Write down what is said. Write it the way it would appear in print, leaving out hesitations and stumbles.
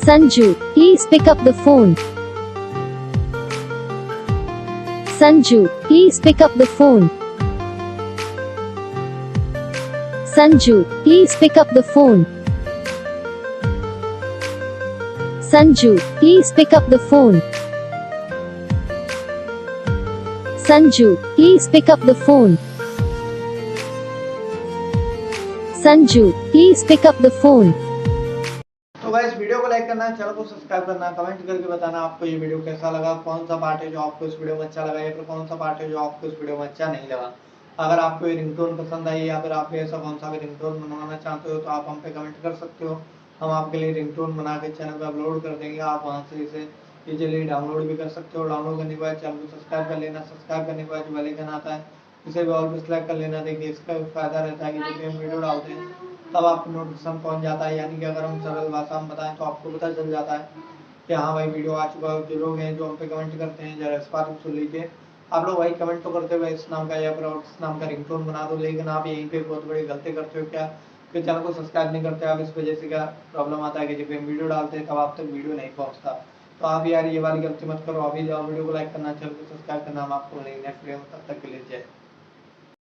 Sanju, please pick up the phone. Sanju, please pick up the phone. Sanju, please pick up the phone. Sanju, please pick up the phone. Sanju, please pick up the phone. Sanju, please pick up the phone. तो guys video को like करना, channel को subscribe करना, comment करके बताना आपको ये video कैसा लगा, कौन सा पार्ट है जो आपको इस वीडियो में अच्छा लगा या फिर कौन सा पार्ट है जो आपको इस वीडियो में अच्छा नहीं लगा। अगर आपको ये रिंगटोन पसंद आई या फिर आप ऐसा कौन सा भी रिंगटोन बनवाना चाहते हो तो आप हम पे कमेंट कर सकते हो। हम आपके लिए रिंगटोन बना के चैनल पर अपलोड कर देंगे। आप वहाँ से इसे इजीली डाउनलोड भी कर सकते हो। डाउनलोड करने के बाद चैनल को सब्सक्राइब कर लेना। सब्सक्राइब करने के बाद जो बेल आइकन आता है इसे भी ऑल पे सेलेक्ट कर लेना। देखिए इसका फायदा रहता है कि जब भी हम वीडियो डालते हैं तब आपको नोटिफिकेशन पहुंच जाता है, यानी कि अगर हम सरल भाषा में बताएं तो आपको पता चल जाता है कि हाँ भाई वीडियो आ चुका है। जो लोग हैं जो हम पे कमेंट करते हैं जरा इस बात को सुन लीजिए। आप लोग भाई कमेंट तो करते हुए इस नाम का या फिर इस नाम का रिंगटोन बना दो, लेकिन आप यहीं पे बहुत बड़ी गलती करते हो क्या कि चैनल को सब्सक्राइब नहीं करते आप। इस वजह से क्या प्रॉब्लम आता है कि जब हम वीडियो डालते हैं तब आप तक वीडियो नहीं पहुंचता। तो आप यार ये वाली गलती मत करो। अभी जाओ वीडियो को लाइक करना, चैनल को सब्सक्राइब करना। हम आपको नेक्स्ट वीडियो में, तब तक के लिए जय।